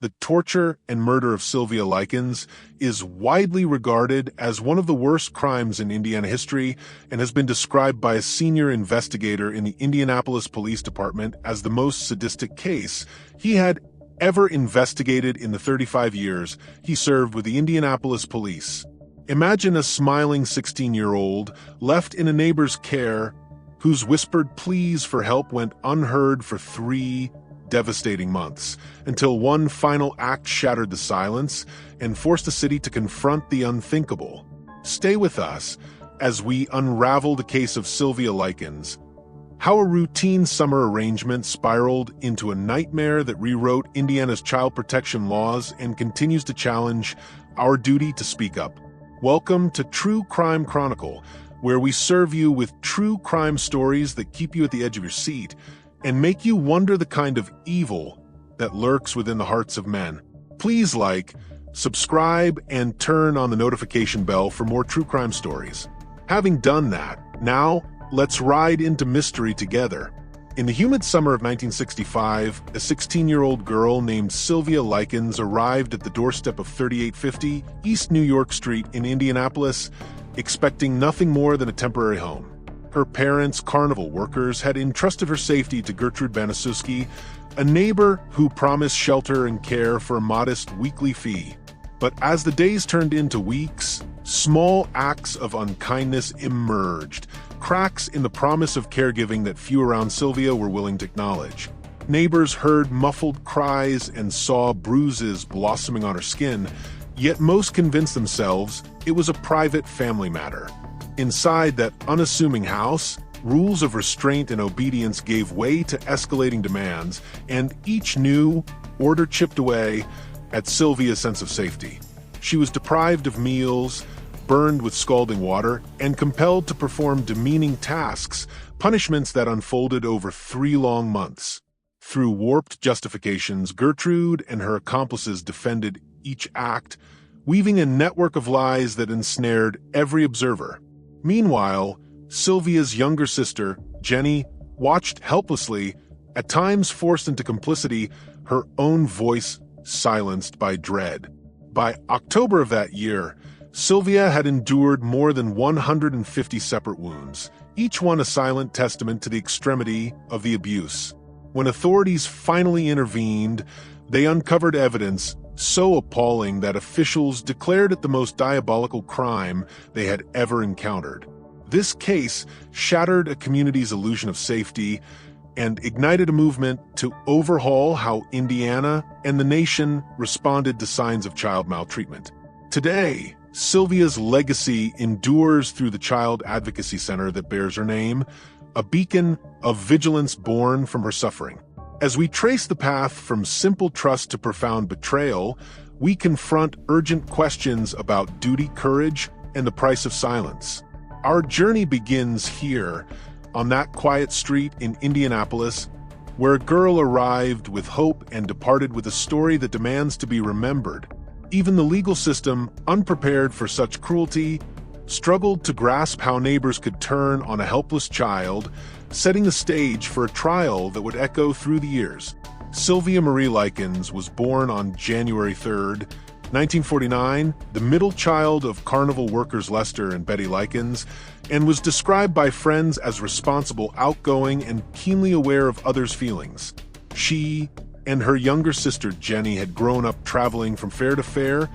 The torture and murder of Sylvia Likens is widely regarded as one of the worst crimes in Indiana history and has been described by a senior investigator in the Indianapolis Police Department as the most sadistic case he had ever investigated in the 35 years he served with the Indianapolis Police. Imagine a smiling 16-year-old left in a neighbor's care whose whispered pleas for help went unheard for 3 devastating months, until one final act shattered the silence and forced the city to confront the unthinkable. Stay with us as we unravel the case of Sylvia Likens, how a routine summer arrangement spiraled into a nightmare that rewrote Indiana's child protection laws and continues to challenge our duty to speak up. Welcome to True Crime Chronicle, where we serve you with true crime stories that keep you at the edge of your seat and make you wonder the kind of evil that lurks within the hearts of men. Please like, subscribe, and turn on the notification bell for more true crime stories. Having done that, now let's ride into mystery together. In the humid summer of 1965, a 16-year-old girl named Sylvia Likens arrived at the doorstep of 3850 East New York Street in Indianapolis, expecting nothing more than a temporary home. Her parents, carnival workers, had entrusted her safety to Gertrude Baniszewski, a neighbor who promised shelter and care for a modest weekly fee. But as the days turned into weeks, small acts of unkindness emerged, cracks in the promise of caregiving that few around Sylvia were willing to acknowledge. Neighbors heard muffled cries and saw bruises blossoming on her skin, yet most convinced themselves it was a private family matter. Inside that unassuming house, rules of restraint and obedience gave way to escalating demands, and each new order chipped away at Sylvia's sense of safety. She was deprived of meals, burned with scalding water, and compelled to perform demeaning tasks, punishments that unfolded over 3 long months. Through warped justifications, Gertrude and her accomplices defended each act, weaving a network of lies that ensnared every observer. Meanwhile, Sylvia's younger sister, Jenny, watched helplessly, at times forced into complicity, her own voice silenced by dread. By October of that year, Sylvia had endured more than 150 separate wounds, each one a silent testament to the extremity of the abuse. When authorities finally intervened, they uncovered evidence so appalling that officials declared it the most diabolical crime they had ever encountered. This case shattered a community's illusion of safety and ignited a movement to overhaul how Indiana and the nation responded to signs of child maltreatment. Today, Sylvia's legacy endures through the Child Advocacy Center that bears her name, a beacon of vigilance born from her suffering. As we trace the path from simple trust to profound betrayal, we confront urgent questions about duty, courage, and the price of silence. Our journey begins here, on that quiet street in Indianapolis, where a girl arrived with hope and departed with a story that demands to be remembered. Even the legal system, unprepared for such cruelty, struggled to grasp how neighbors could turn on a helpless child, setting the stage for a trial that would echo through the years. Sylvia Marie Likens was born on January 3, 1949, the middle child of carnival workers Lester and Betty Likens, and was described by friends as responsible, outgoing, and keenly aware of others' feelings. She and her younger sister Jenny had grown up traveling from fair to fair,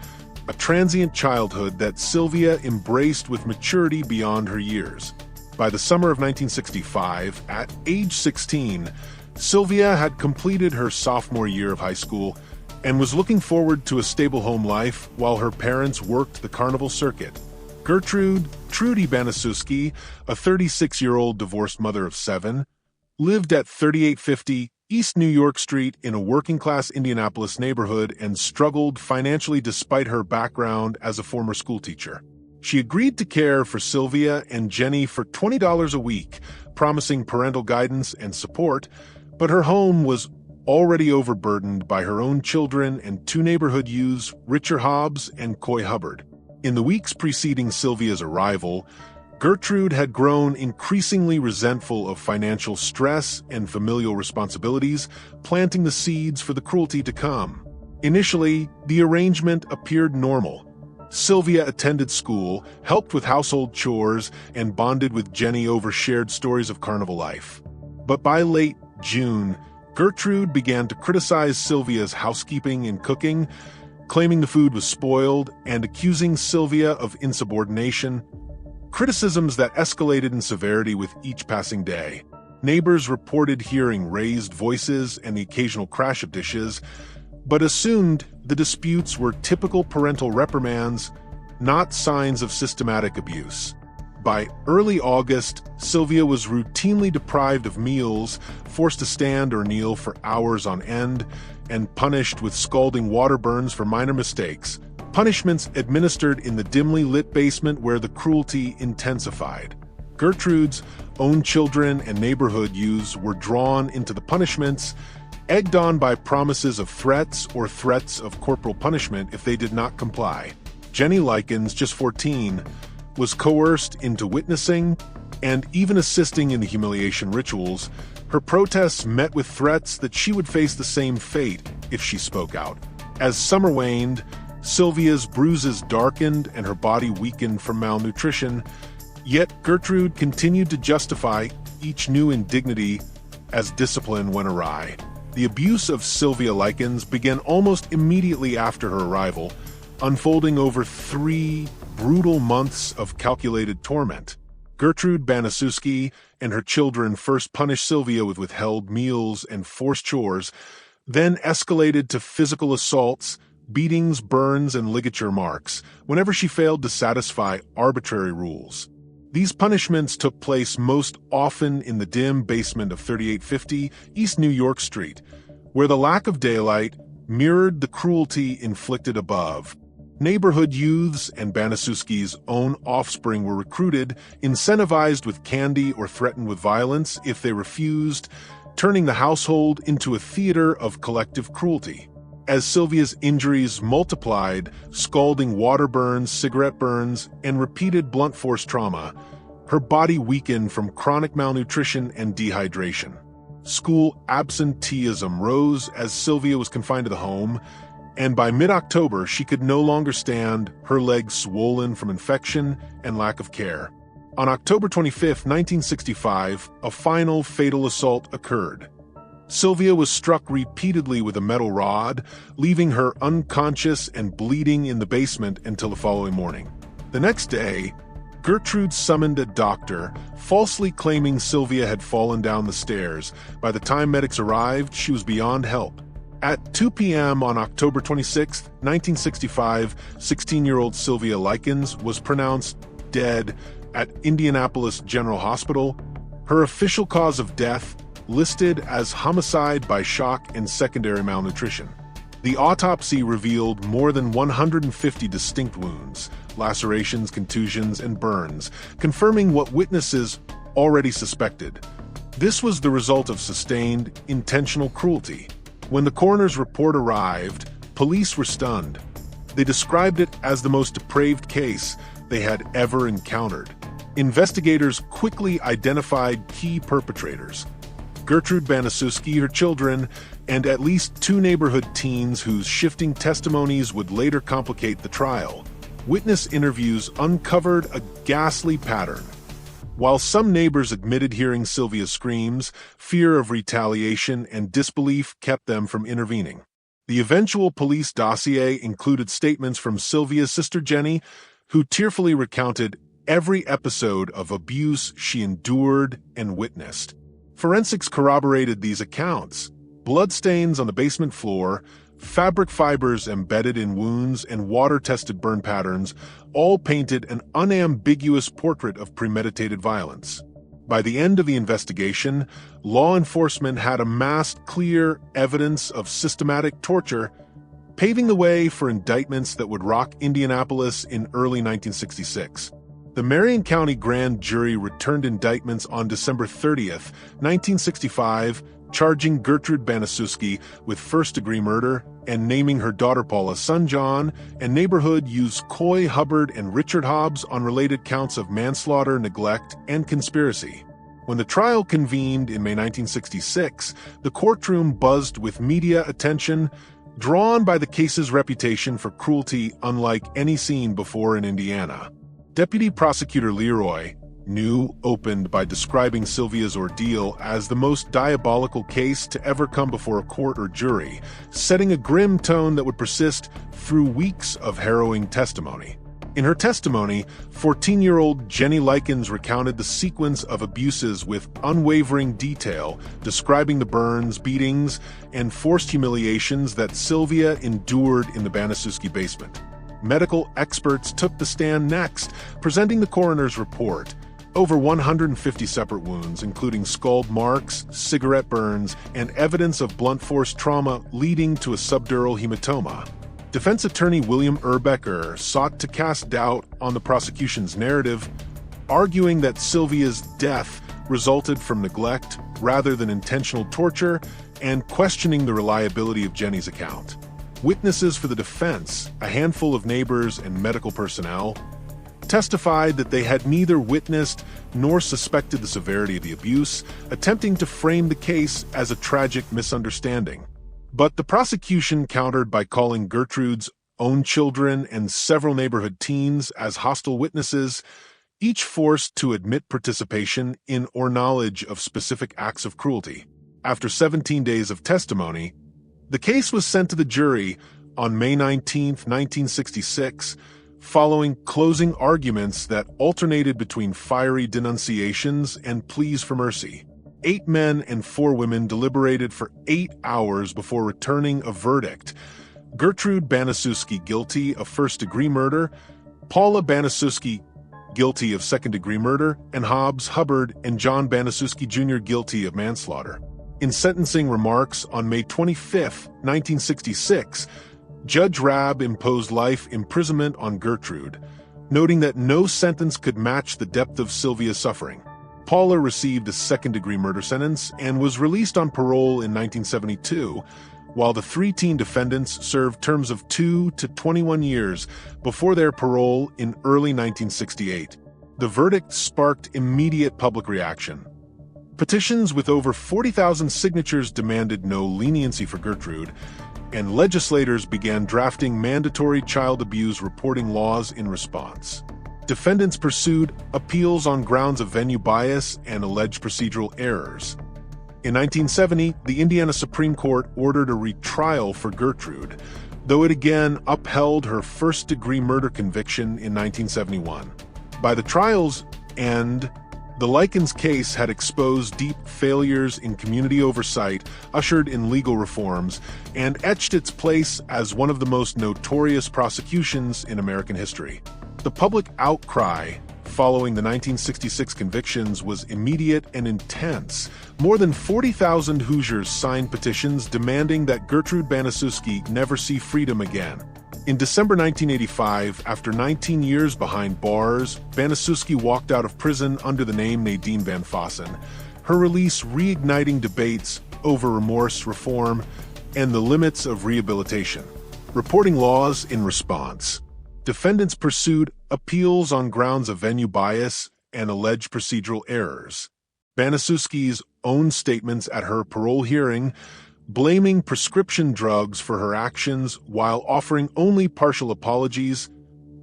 a transient childhood that Sylvia embraced with maturity beyond her years. By the summer of 1965, at age 16, Sylvia had completed her sophomore year of high school and was looking forward to a stable home life while her parents worked the carnival circuit. Gertrude Baniszewski, a 36-year-old divorced mother of 7, lived at 3850 East New York Street in a working-class Indianapolis neighborhood and struggled financially despite her background as a former schoolteacher. She agreed to care for Sylvia and Jenny for $20 a week, promising parental guidance and support, but her home was already overburdened by her own children and 2 neighborhood youths, Richard Hobbs and Coy Hubbard. In the weeks preceding Sylvia's arrival, Gertrude had grown increasingly resentful of financial stress and familial responsibilities, planting the seeds for the cruelty to come. Initially, the arrangement appeared normal. Sylvia attended school, helped with household chores, and bonded with Jenny over shared stories of carnival life. But by late June, Gertrude began to criticize Sylvia's housekeeping and cooking, claiming the food was spoiled and accusing Sylvia of insubordination, criticisms that escalated in severity with each passing day. Neighbors reported hearing raised voices and the occasional crash of dishes, but assumed the disputes were typical parental reprimands, not signs of systematic abuse. By early August, Sylvia was routinely deprived of meals, forced to stand or kneel for hours on end, and punished with scalding water burns for minor mistakes, punishments administered in the dimly lit basement where the cruelty intensified. Gertrude's own children and neighborhood youths were drawn into the punishments, egged on by promises of threats or threats of corporal punishment if they did not comply. Jenny Likens, just 14, was coerced into witnessing and even assisting in the humiliation rituals. Her protests met with threats that she would face the same fate if she spoke out. As summer waned, Sylvia's bruises darkened and her body weakened from malnutrition, yet Gertrude continued to justify each new indignity as discipline went awry. The abuse of Sylvia Likens began almost immediately after her arrival, unfolding over 3 brutal months of calculated torment. Gertrude Baniszewski and her children first punished Sylvia with withheld meals and forced chores, then escalated to physical assaults, beatings, burns, and ligature marks whenever she failed to satisfy arbitrary rules. These punishments took place most often in the dim basement of 3850 East New York Street, where the lack of daylight mirrored the cruelty inflicted above. Neighborhood youths and Baniszewski's own offspring were recruited, incentivized with candy or threatened with violence if they refused, turning the household into a theater of collective cruelty. As Sylvia's injuries multiplied, scalding water burns, cigarette burns, and repeated blunt force trauma, her body weakened from chronic malnutrition and dehydration. School absenteeism rose as Sylvia was confined to the home, and by mid-October she could no longer stand, her legs swollen from infection and lack of care. On October 25, 1965, a final fatal assault occurred. Sylvia was struck repeatedly with a metal rod, leaving her unconscious and bleeding in the basement until the following morning. The next day, Gertrude summoned a doctor, falsely claiming Sylvia had fallen down the stairs. By the time medics arrived, she was beyond help. At 2 p.m. on October 26, 1965, 16-year-old Sylvia Likens was pronounced dead at Indianapolis General Hospital. Her official cause of death listed as homicide by shock and secondary malnutrition. The autopsy revealed more than 150 distinct wounds, lacerations, contusions, and burns, confirming what witnesses already suspected. This was the result of sustained, intentional cruelty. When the coroner's report arrived, police were stunned. They described it as the most depraved case they had ever encountered. Investigators quickly identified key perpetrators: Gertrude Baniszewski, her children, and at least 2 neighborhood teens whose shifting testimonies would later complicate the trial. Witness interviews uncovered a ghastly pattern. While some neighbors admitted hearing Sylvia's screams, fear of retaliation and disbelief kept them from intervening. The eventual police dossier included statements from Sylvia's sister Jenny, who tearfully recounted every episode of abuse she endured and witnessed. Forensics corroborated these accounts. Bloodstains on the basement floor, fabric fibers embedded in wounds, and water-tested burn patterns all painted an unambiguous portrait of premeditated violence. By the end of the investigation, law enforcement had amassed clear evidence of systematic torture, paving the way for indictments that would rock Indianapolis in early 1966. The Marion County Grand Jury returned indictments on December 30th, 1965, charging Gertrude Baniszewski with first-degree murder and naming her daughter Paula, son John, and neighborhood youths Coy Hubbard and Richard Hobbs on related counts of manslaughter, neglect, and conspiracy. When the trial convened in May 1966, the courtroom buzzed with media attention. drawn by the case's reputation for cruelty unlike any seen before in Indiana. Deputy Prosecutor Leroy opened by describing Sylvia's ordeal as the most diabolical case to ever come before a court or jury, setting a grim tone that would persist through weeks of harrowing testimony. In her testimony, 14-year-old Jenny Likens recounted the sequence of abuses with unwavering detail, describing the burns, beatings, and forced humiliations that Sylvia endured in the Baniszewski basement. Medical experts took the stand next, presenting the coroner's report. Over 150 separate wounds, including scald marks, cigarette burns, and evidence of blunt force trauma leading to a subdural hematoma. Defense attorney William Erbecker sought to cast doubt on the prosecution's narrative, arguing that Sylvia's death resulted from neglect rather than intentional torture, and questioning the reliability of Jenny's account. Witnesses for the defense, a handful of neighbors and medical personnel, testified that they had neither witnessed nor suspected the severity of the abuse, attempting to frame the case as a tragic misunderstanding. But the prosecution countered by calling Gertrude's own children and several neighborhood teens as hostile witnesses, each forced to admit participation in or knowledge of specific acts of cruelty. After 17 days of testimony, the case was sent to the jury on May 19, 1966, following closing arguments that alternated between fiery denunciations and pleas for mercy. 8 men and 4 women deliberated for 8 hours before returning a verdict. Gertrude Baniszewski guilty of first-degree murder, Paula Baniszewski guilty of second-degree murder, and Hobbs, Hubbard, and John Baniszewski Jr. guilty of manslaughter. In sentencing remarks on May 25, 1966, Judge Rabb imposed life imprisonment on Gertrude, noting that no sentence could match the depth of Sylvia's suffering. Paula received a second-degree murder sentence and was released on parole in 1972, while the 3 teen defendants served terms of 2 to 21 years before their parole in early 1968. The verdict sparked immediate public reaction. Petitions with over 40,000 signatures demanded no leniency for Gertrude, and legislators began drafting mandatory child abuse reporting laws in response. Defendants pursued appeals on grounds of venue bias and alleged procedural errors. In 1970, the Indiana Supreme Court ordered a retrial for Gertrude, though it again upheld her first-degree murder conviction in 1971. By the trial's end, the Likens case had exposed deep failures in community oversight, ushered in legal reforms, and etched its place as one of the most notorious prosecutions in American history. The public outcry following the 1966 convictions was immediate and intense. More than 40,000 Hoosiers signed petitions demanding that Gertrude Baniszewski never see freedom again. In December 1985, after 19 years behind bars, Baniszewski walked out of prison under the name Nadine Van Fossen, her release reigniting debates over remorse, reform, and the limits of rehabilitation. Reporting laws in response. Defendants pursued appeals on grounds of venue bias and alleged procedural errors. Baniszewski's own statements at her parole hearing, blaming prescription drugs for her actions while offering only partial apologies,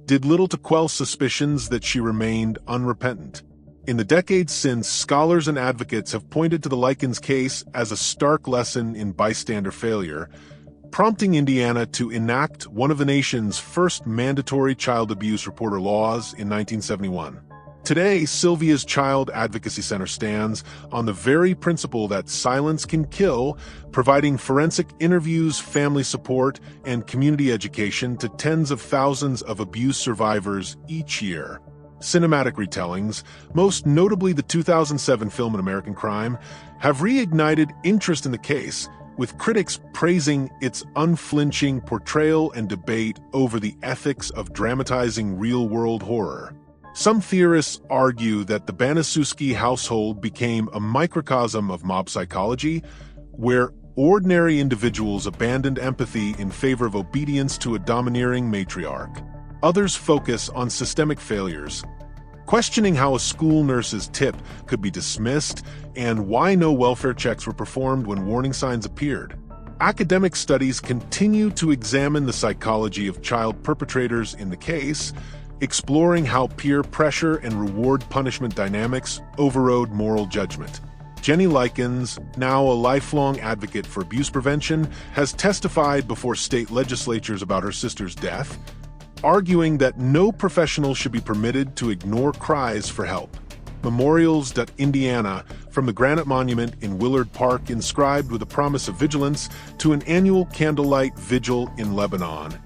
did little to quell suspicions that she remained unrepentant. In the decades since, scholars and advocates have pointed to the Likens case as a stark lesson in bystander failure, prompting Indiana to enact one of the nation's first mandatory child abuse reporter laws in 1971. Today, Sylvia's Child Advocacy Center stands on the very principle that silence can kill, providing forensic interviews, family support, and community education to tens of thousands of abuse survivors each year. Cinematic retellings, most notably the 2007 film An American Crime, have reignited interest in the case, with critics praising its unflinching portrayal and debate over the ethics of dramatizing real-world horror. Some theorists argue that the Baniszewski household became a microcosm of mob psychology, where ordinary individuals abandoned empathy in favor of obedience to a domineering matriarch. Others focus on systemic failures, questioning how a school nurse's tip could be dismissed and why no welfare checks were performed when warning signs appeared. Academic studies continue to examine the psychology of child perpetrators in the case, exploring how peer pressure and reward-punishment dynamics overrode moral judgment. Jenny Likens, now a lifelong advocate for abuse prevention, has testified before state legislatures about her sister's death, arguing that no professional should be permitted to ignore cries for help. Memorials.Indiana, from the granite monument in Willard Park inscribed with a promise of vigilance to an annual candlelight vigil in Lebanon.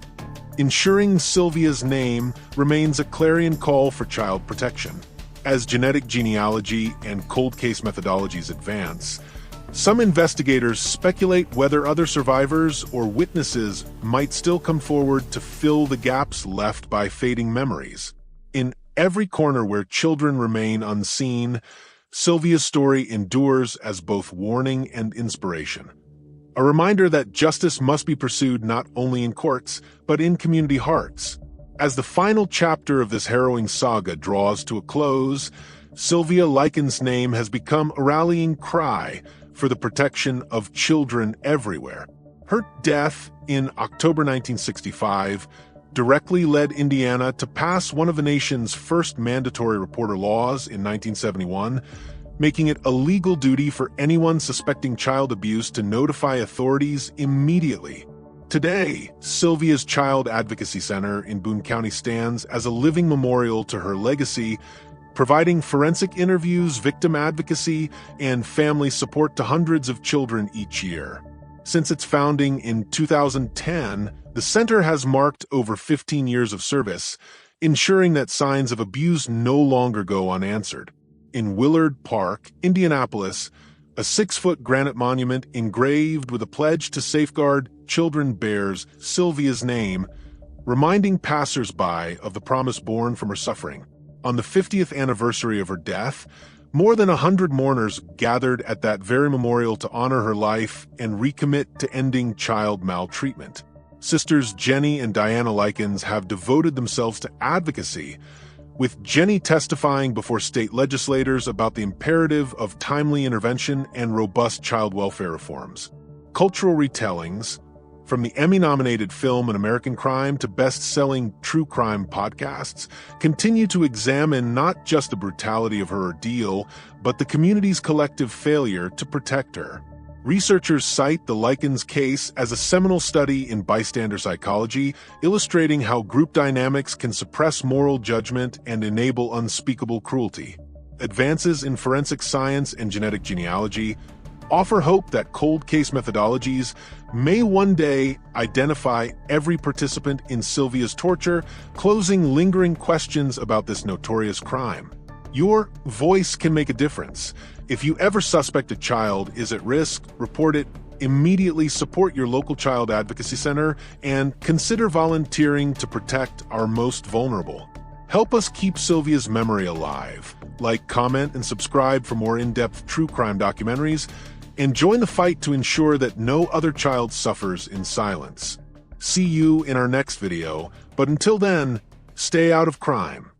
Ensuring Sylvia's name remains a clarion call for child protection. As genetic genealogy and cold case methodologies advance, some investigators speculate whether other survivors or witnesses might still come forward to fill the gaps left by fading memories. In every corner where children remain unseen, Sylvia's story endures as both warning and inspiration. A reminder that justice must be pursued not only in courts, but in community hearts. As the final chapter of this harrowing saga draws to a close, Sylvia Likens' name has become a rallying cry for the protection of children everywhere. Her death in October 1965 directly led Indiana to pass one of the nation's first mandatory reporter laws in 1971, making it a legal duty for anyone suspecting child abuse to notify authorities immediately. Today, Sylvia's Child Advocacy Center in Boone County stands as a living memorial to her legacy, providing forensic interviews, victim advocacy, and family support to hundreds of children each year. Since its founding in 2010, the center has marked over 15 years of service, ensuring that signs of abuse no longer go unanswered. In Willard Park, Indianapolis, a 6-foot granite monument engraved with a pledge to safeguard children bears Sylvia's name, reminding passers-by of the promise born from her suffering. On the 50th anniversary of her death, more than 100 mourners gathered at that very memorial to honor her life and recommit to ending child maltreatment. Sisters Jenny and Diana Likens have devoted themselves to advocacy, with Jenny testifying before state legislators about the imperative of timely intervention and robust child welfare reforms. Cultural retellings, from the Emmy-nominated film An American Crime to best-selling true crime podcasts, continue to examine not just the brutality of her ordeal, but the community's collective failure to protect her. Researchers cite the Likens case as a seminal study in bystander psychology, illustrating how group dynamics can suppress moral judgment and enable unspeakable cruelty. Advances in forensic science and genetic genealogy offer hope that cold case methodologies may one day identify every participant in Sylvia's torture, closing lingering questions about this notorious crime. Your voice can make a difference. If you ever suspect a child is at risk, report it immediately, support your local child advocacy center, and consider volunteering to protect our most vulnerable. Help us keep Sylvia's memory alive. Like, comment, and subscribe for more in-depth true crime documentaries, and join the fight to ensure that no other child suffers in silence. See you in our next video, but until then, stay out of crime.